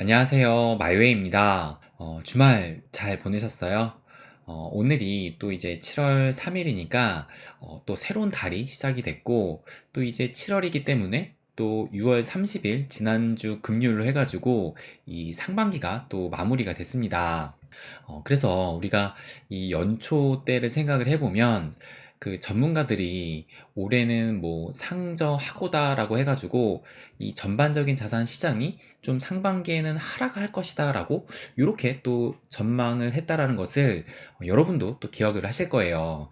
안녕하세요. 마이웨이입니다. 주말 잘 보내셨어요? 오늘이 또 이제 7월 3일이니까 또 새로운 달이 시작이 됐고, 또 이제 7월이기 때문에 또 6월 30일 지난주 금요일로 해가지고 이 상반기가 또 마무리가 됐습니다. 그래서 우리가 이 연초 때를 생각을 해보면 그 전문가들이 올해는 뭐 상저하고다라고 해가지고 이 전반적인 자산 시장이 좀 상반기에는 하락할 것이다 라고 이렇게 또 전망을 했다라는 것을 여러분도 또 기억을 하실 거예요.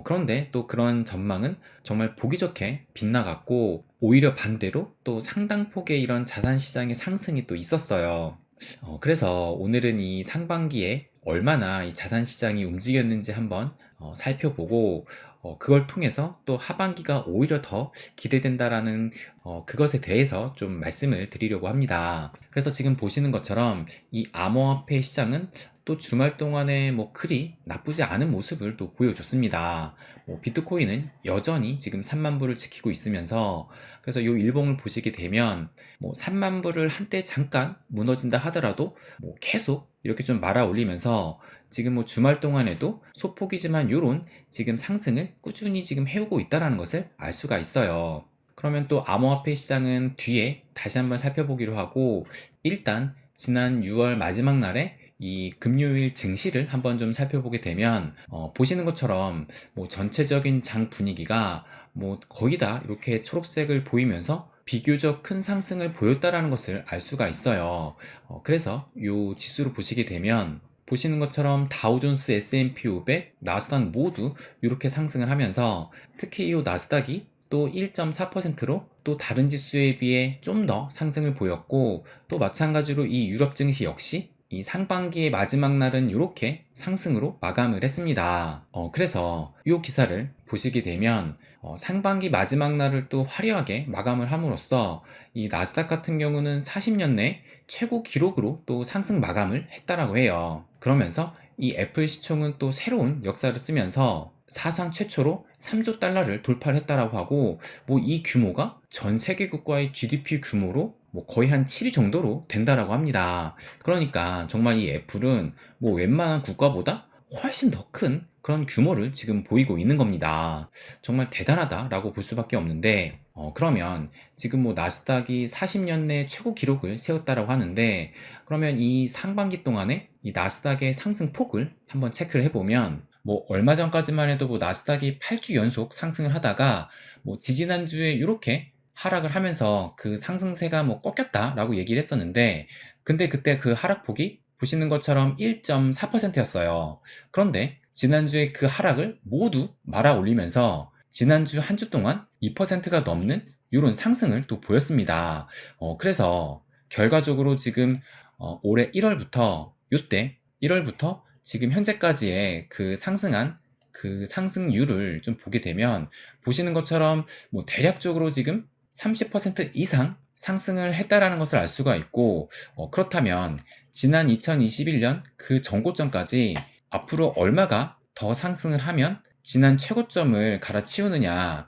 그런데 또 그런 전망은 정말 보기 좋게 빗나갔고 오히려 반대로 또 상당폭의 이런 자산 시장의 상승이 또 있었어요. 그래서 오늘은 이 상반기에 얼마나 이 자산 시장이 움직였는지 한번 살펴보고 그걸 통해서 또 하반기가 오히려 더 기대된다라는 그것에 대해서 좀 말씀을 드리려고 합니다. 그래서 지금 보시는 것처럼 이 암호화폐 시장은 또 주말 동안에 뭐 그리 나쁘지 않은 모습을 또 보여줬습니다. 비트코인은 여전히 지금 3만 불을 지키고 있으면서 그래서 이 일봉을 보시게 되면 뭐 3만 불을 한때 잠깐 무너진다 하더라도 뭐 계속 이렇게 좀 말아 올리면서 지금 뭐 주말 동안에도 소폭이지만 요런 지금 상승을 꾸준히 지금 해오고 있다는 것을 알 수가 있어요. 그러면 또 암호화폐 시장은 뒤에 다시 한번 살펴보기로 하고 일단 지난 6월 마지막 날에 이 금요일 증시를 한번 좀 살펴보게 되면 보시는 것처럼 뭐 전체적인 장 분위기가 뭐 거의 다 이렇게 초록색을 보이면서 비교적 큰 상승을 보였다라는 것을 알 수가 있어요. 그래서 이 지수를 보시게 되면 보시는 것처럼 다우존스, S&P 500, 나스닥 모두 이렇게 상승을 하면서 특히 이 나스닥이 또 1.4%로 또 다른 지수에 비해 좀 더 상승을 보였고 또 마찬가지로 이 유럽 증시 역시 이 상반기의 마지막 날은 이렇게 상승으로 마감을 했습니다. 그래서 이 기사를 보시게 되면 상반기 마지막 날을 또 화려하게 마감을 함으로써 이 나스닥 같은 경우는 40년 내 최고 기록으로 또 상승 마감을 했다라고 해요. 그러면서 이 애플 시총은 또 새로운 역사를 쓰면서 사상 최초로 3조 달러를 돌파를 했다라고 하고 뭐 이 규모가 전 세계 국가의 GDP 규모로 뭐 거의 한 7위 정도로 된다라고 합니다. 그러니까 정말 이 애플은 뭐 웬만한 국가보다 훨씬 더 큰 그런 규모를 지금 보이고 있는 겁니다. 정말 대단하다라고 볼 수밖에 없는데 그러면 지금 뭐 나스닥이 40년 내 최고 기록을 세웠다라고 하는데 그러면 이 상반기 동안에 이 나스닥의 상승폭을 한번 체크를 해보면 뭐 얼마 전까지만 해도 뭐 나스닥이 8주 연속 상승을 하다가 뭐 지지난주에 이렇게 하락을 하면서 그 상승세가 뭐 꺾였다라고 얘기를 했었는데 근데 그때 그 하락폭이 보시는 것처럼 1.4%였어요. 그런데 지난주에 그 하락을 모두 말아 올리면서 지난주 한 주 동안 2%가 넘는 이런 상승을 또 보였습니다. 그래서 결과적으로 지금 올해 1월부터 요때 1월부터 지금 현재까지의 그 상승한 그 상승률을 좀 보게 되면 보시는 것처럼 뭐 대략적으로 지금 30% 이상 상승을 했다라는 것을 알 수가 있고 그렇다면 지난 2021년 그 전고점까지 앞으로 얼마가 더 상승을 하면 지난 최고점을 갈아치우느냐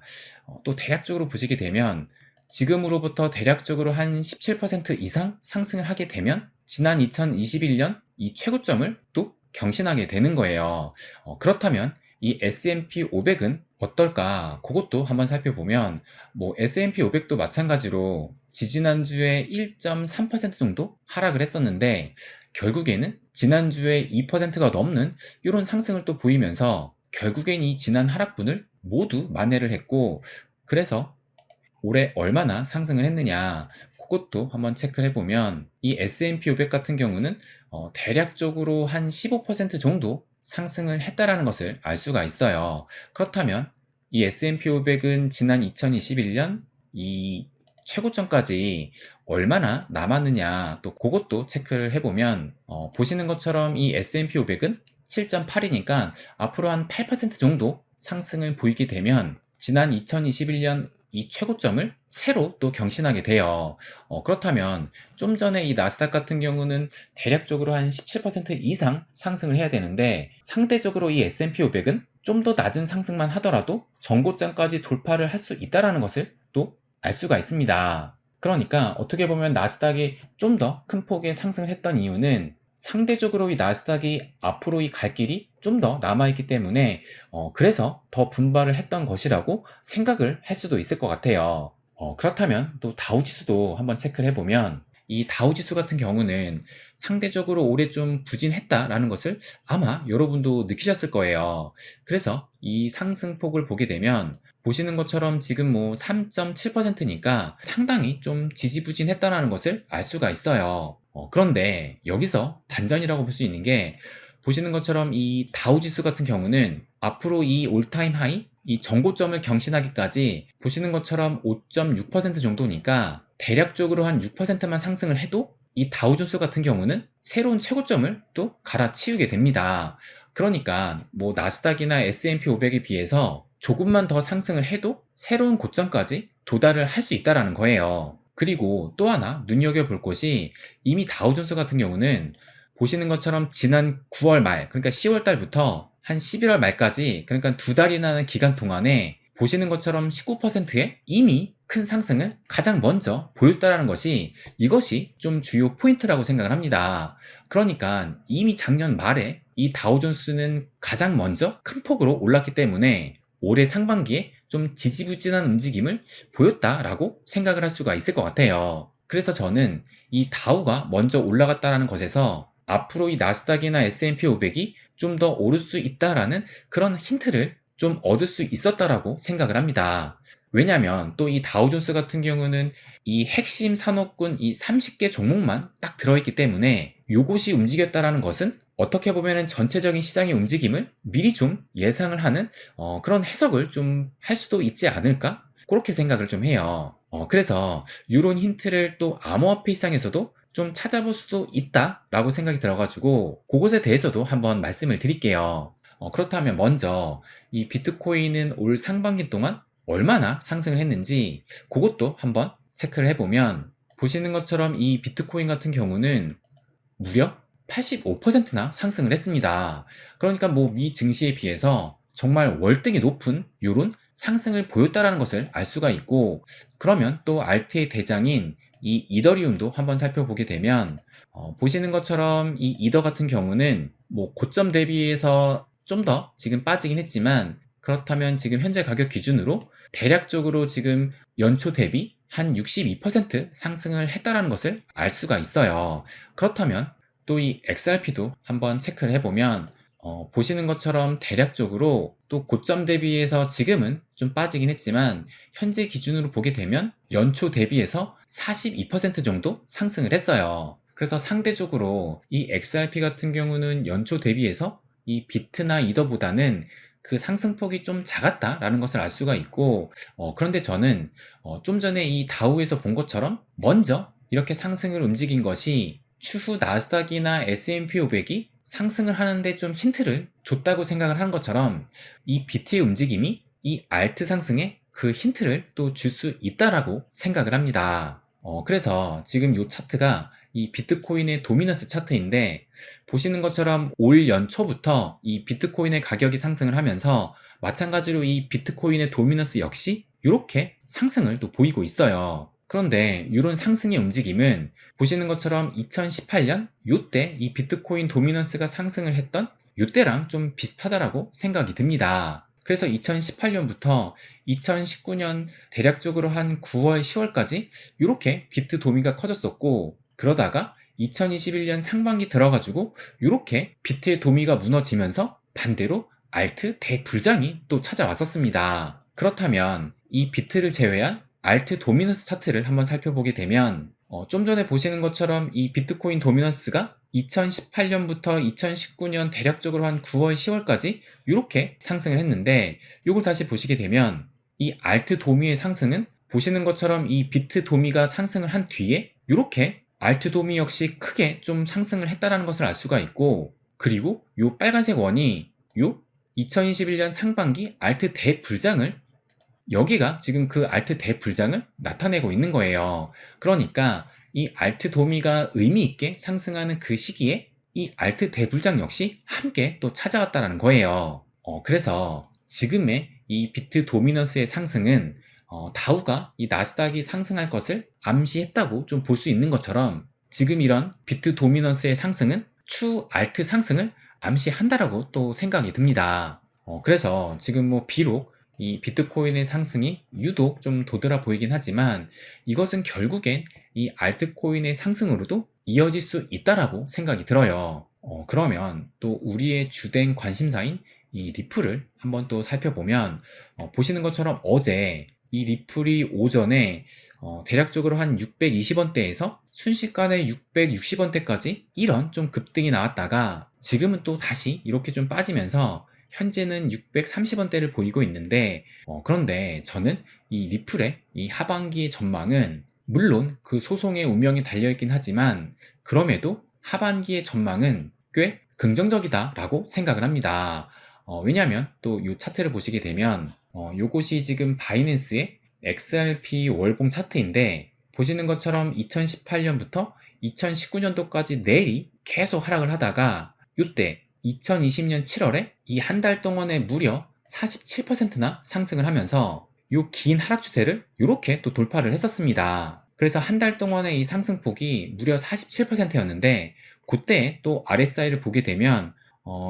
또 대략적으로 보시게 되면 지금으로부터 대략적으로 한 17% 이상 상승을 하게 되면 지난 2021년 이 최고점을 또 경신하게 되는 거예요. 그렇다면 이 S&P 500은 어떨까? 그것도 한번 살펴보면 뭐 S&P 500도 마찬가지로 지지난주에 1.3% 정도 하락을 했었는데 결국에는 지난주에 2%가 넘는 이런 상승을 또 보이면서 결국엔 이 지난 하락분을 모두 만회를 했고 그래서 올해 얼마나 상승을 했느냐 그것도 한번 체크를 해보면 이 S&P 500 같은 경우는 대략적으로 한 15% 정도 상승을 했다라는 것을 알 수가 있어요. 그렇다면 이 S&P 500은 지난 2021년 이 최고점까지 얼마나 남았느냐 또 그것도 체크를 해보면 보시는 것처럼 이 S&P 500은 7.8이니까 앞으로 한 8% 정도 상승을 보이게 되면 지난 2021년 이 최고점을 새로 또 경신하게 돼요. 그렇다면 좀 전에 이 나스닥 같은 경우는 대략적으로 한 17% 이상 상승을 해야 되는데 상대적으로 이 S&P 500은 좀 더 낮은 상승만 하더라도 전고점까지 돌파를 할 수 있다는 것을 또 알 수가 있습니다. 그러니까 어떻게 보면 나스닥이 좀 더 큰 폭의 상승을 했던 이유는 상대적으로 이 나스닥이 앞으로 이 갈 길이 좀 더 남아있기 때문에 그래서 더 분발을 했던 것이라고 생각을 할 수도 있을 것 같아요. 그렇다면 또 다우지수도 한번 체크를 해보면 이 다우지수 같은 경우는 상대적으로 올해 좀 부진했다라는 것을 아마 여러분도 느끼셨을 거예요. 그래서 이 상승폭을 보게 되면 보시는 것처럼 지금 뭐 3.7%니까 상당히 좀 지지부진했다라는 것을 알 수가 있어요. 그런데 여기서 반전이라고 볼 수 있는 게 보시는 것처럼 이 다우지수 같은 경우는 앞으로 이 올타임 하이, 이 전고점을 경신하기까지 보시는 것처럼 5.6% 정도니까 대략적으로 한 6%만 상승을 해도 이 다우존스 같은 경우는 새로운 최고점을 또 갈아치우게 됩니다. 그러니까 뭐 나스닥이나 S&P 500에 비해서 조금만 더 상승을 해도 새로운 고점까지 도달을 할 수 있다는 거예요. 그리고 또 하나 눈여겨볼 것이 이미 다우존스 같은 경우는 보시는 것처럼 지난 9월 말, 그러니까 10월 달부터 한 11월 말까지, 그러니까 두 달이나 하는 기간 동안에 보시는 것처럼 19%의 이미 큰 상승을 가장 먼저 보였다는 것이 이것이 좀 주요 포인트라고 생각을 합니다. 그러니까 이미 작년 말에 이 다우존스는 가장 먼저 큰 폭으로 올랐기 때문에 올해 상반기에 좀 지지부진한 움직임을 보였다라고 생각을 할 수가 있을 것 같아요. 그래서 저는 이 다우가 먼저 올라갔다는 것에서 앞으로 이 나스닥이나 S&P 500이 좀 더 오를 수 있다라는 그런 힌트를 좀 얻을 수 있었다라고 생각을 합니다. 왜냐하면 또 이 다우존스 같은 경우는 이 핵심 산업군 이 30개 종목만 딱 들어있기 때문에 요것이 움직였다라는 것은 어떻게 보면 전체적인 시장의 움직임을 미리 좀 예상을 하는 그런 해석을 좀 할 수도 있지 않을까? 그렇게 생각을 좀 해요. 그래서 이런 힌트를 또 암호화폐 시장에서도 좀 찾아볼 수도 있다라고 생각이 들어가지고 그것에 대해서도 한번 말씀을 드릴게요. 그렇다면 먼저 이 비트코인은 올 상반기 동안 얼마나 상승을 했는지 그것도 한번 체크를 해보면 보시는 것처럼 이 비트코인 같은 경우는 무려 85%나 상승을 했습니다. 그러니까 뭐 미 증시에 비해서 정말 월등히 높은 요런 상승을 보였다라는 것을 알 수가 있고, 그러면 또 알트의 대장인 이 이더리움도 한번 살펴보게 되면 보시는 것처럼 이 이더 같은 경우는 뭐 고점 대비해서 좀 더 지금 빠지긴 했지만, 그렇다면 지금 현재 가격 기준으로 대략적으로 지금 연초 대비 한 62% 상승을 했다라는 것을 알 수가 있어요. 그렇다면 또 이 XRP도 한번 체크를 해보면 보시는 것처럼 대략적으로 또 고점 대비해서 지금은 좀 빠지긴 했지만 현재 기준으로 보게 되면 연초 대비해서 42% 정도 상승을 했어요. 그래서 상대적으로 이 XRP 같은 경우는 연초 대비해서 이 비트나 이더보다는 그 상승폭이 좀 작았다라는 것을 알 수가 있고, 그런데 저는 좀 전에 이 다우에서 본 것처럼 먼저 이렇게 상승을 움직인 것이 추후 나스닥이나 S&P 500이 상승을 하는데 좀 힌트를 줬다고 생각을 하는 것처럼 이 비트의 움직임이 이 알트 상승에 그 힌트를 또 줄 수 있다라고 생각을 합니다. 그래서 지금 이 차트가 이 비트코인의 도미넌스 차트인데 보시는 것처럼 올 연초부터 이 비트코인의 가격이 상승을 하면서 마찬가지로 이 비트코인의 도미넌스 역시 이렇게 상승을 또 보이고 있어요. 그런데 이런 상승의 움직임은 보시는 것처럼 2018년 요때 이 비트코인 도미넌스가 상승을 했던 요때랑 좀 비슷하다라고 생각이 듭니다. 그래서 2018년부터 2019년 대략적으로 한 9월, 10월까지 이렇게 비트 도미가 커졌었고, 그러다가 2021년 상반기 들어가지고 이렇게 비트의 도미가 무너지면서 반대로 알트 대불장이 또 찾아왔었습니다. 그렇다면 이 비트를 제외한 알트 도미넌스 차트를 한번 살펴보게 되면 좀 전에 보시는 것처럼 이 비트코인 도미넌스가 2018년부터 2019년 대략적으로 한 9월, 10월까지 이렇게 상승을 했는데, 이걸 다시 보시게 되면 이 알트 도미의 상승은 보시는 것처럼 이 비트 도미가 상승을 한 뒤에 이렇게 알트 도미 역시 크게 좀 상승을 했다는 것을 알 수가 있고, 그리고 이 빨간색 원이 요 2021년 상반기 알트 대불장을, 여기가 지금 그 알트 대불장을 나타내고 있는 거예요. 그러니까 이 알트 도미가 의미 있게 상승하는 그 시기에 이 알트 대불장 역시 함께 또 찾아왔다는 거예요. 그래서 지금의 이 비트 도미넌스의 상승은 다우가 이 나스닥이 상승할 것을 암시했다고 좀 볼 수 있는 것처럼 지금 이런 비트 도미넌스의 상승은 추 알트 상승을 암시한다라고 또 생각이 듭니다. 그래서 지금 뭐 비록 이 비트코인의 상승이 유독 좀 도드라 보이긴 하지만 이것은 결국엔 이 알트코인의 상승으로도 이어질 수 있다라고 생각이 들어요. 그러면 또 우리의 주된 관심사인 이 리플을 한번 또 살펴보면 보시는 것처럼 어제 이 리플이 오전에 대략적으로 한 620원대에서 순식간에 660원대까지 이런 좀 급등이 나왔다가 지금은 또 다시 이렇게 좀 빠지면서 현재는 630원대를 보이고 있는데 그런데 저는 이 리플의 이 하반기의 전망은 물론 그 소송의 운명이 달려있긴 하지만 그럼에도 하반기의 전망은 꽤 긍정적이다라고 생각을 합니다. 왜냐하면 또 이 차트를 보시게 되면 요것이 지금 바이낸스의 XRP 월봉 차트인데 보시는 것처럼 2018년부터 2019년도까지 내리 계속 하락을 하다가 이때 2020년 7월에 이 한 달 동안에 무려 47%나 상승을 하면서 요 긴 하락 추세를 이렇게 또 돌파를 했었습니다. 그래서 한 달 동안의 이 상승폭이 무려 47%였는데 그때 또 RSI를 보게 되면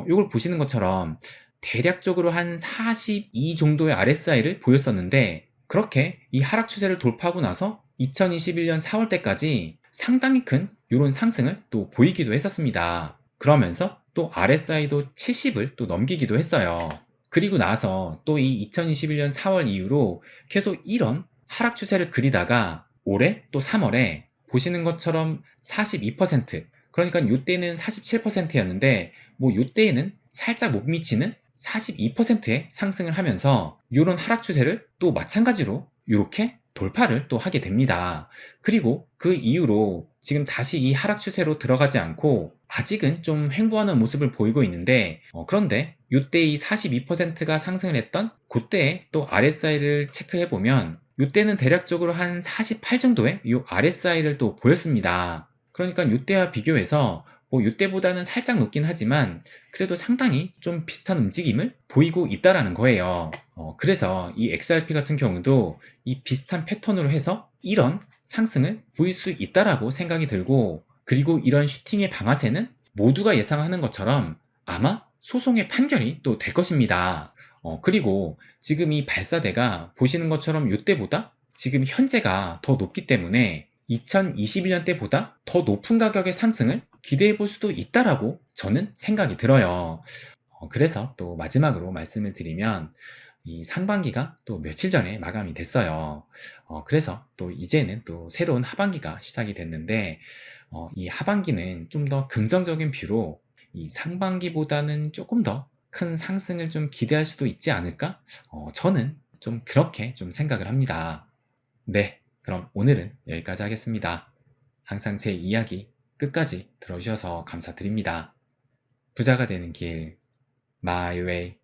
이걸 보시는 것처럼 대략적으로 한 42 정도의 RSI를 보였었는데 그렇게 이 하락 추세를 돌파하고 나서 2021년 4월 때까지 상당히 큰 이런 상승을 또 보이기도 했었습니다. 그러면서 또 RSI도 70을 또 넘기기도 했어요. 그리고 나서 또 이 2021년 4월 이후로 계속 이런 하락 추세를 그리다가 올해 또 3월에 보시는 것처럼 42%, 그러니까 이때는 47%였는데 뭐 이때에는 살짝 못 미치는 42%의 상승을 하면서 이런 하락 추세를 또 마찬가지로 이렇게 돌파를 또 하게 됩니다. 그리고 그 이후로 지금 다시 이 하락 추세로 들어가지 않고 아직은 좀 횡보하는 모습을 보이고 있는데 그런데 이때 이 42%가 상승을 했던 그때의 또 RSI를 체크를 해보면 이때는 대략적으로 한 48 정도의 이 RSI를 또 보였습니다. 그러니까 이때와 비교해서 뭐 이때보다는 살짝 높긴 하지만 그래도 상당히 좀 비슷한 움직임을 보이고 있다라는 거예요. 그래서 이 XRP 같은 경우도 이 비슷한 패턴으로 해서 이런 상승을 보일 수 있다라고 생각이 들고 그리고 이런 슈팅의 방아쇠는 모두가 예상하는 것처럼 아마 소송의 판결이 또 될 것입니다. 그리고 지금 이 발사대가 보시는 것처럼 이때보다 지금 현재가 더 높기 때문에 2021년 때보다 더 높은 가격의 상승을 기대해 볼 수도 있다라고 저는 생각이 들어요. 그래서 또 마지막으로 말씀을 드리면 이 상반기가 또 며칠 전에 마감이 됐어요. 그래서 또 이제는 또 새로운 하반기가 시작이 됐는데 이 하반기는 좀 더 긍정적인 뷰로 이 상반기보다는 조금 더 큰 상승을 좀 기대할 수도 있지 않을까? 저는 좀 그렇게 좀 생각을 합니다. 네, 그럼 오늘은 여기까지 하겠습니다. 항상 제 이야기 끝까지 들어주셔서 감사드립니다. 부자가 되는 길, My Way.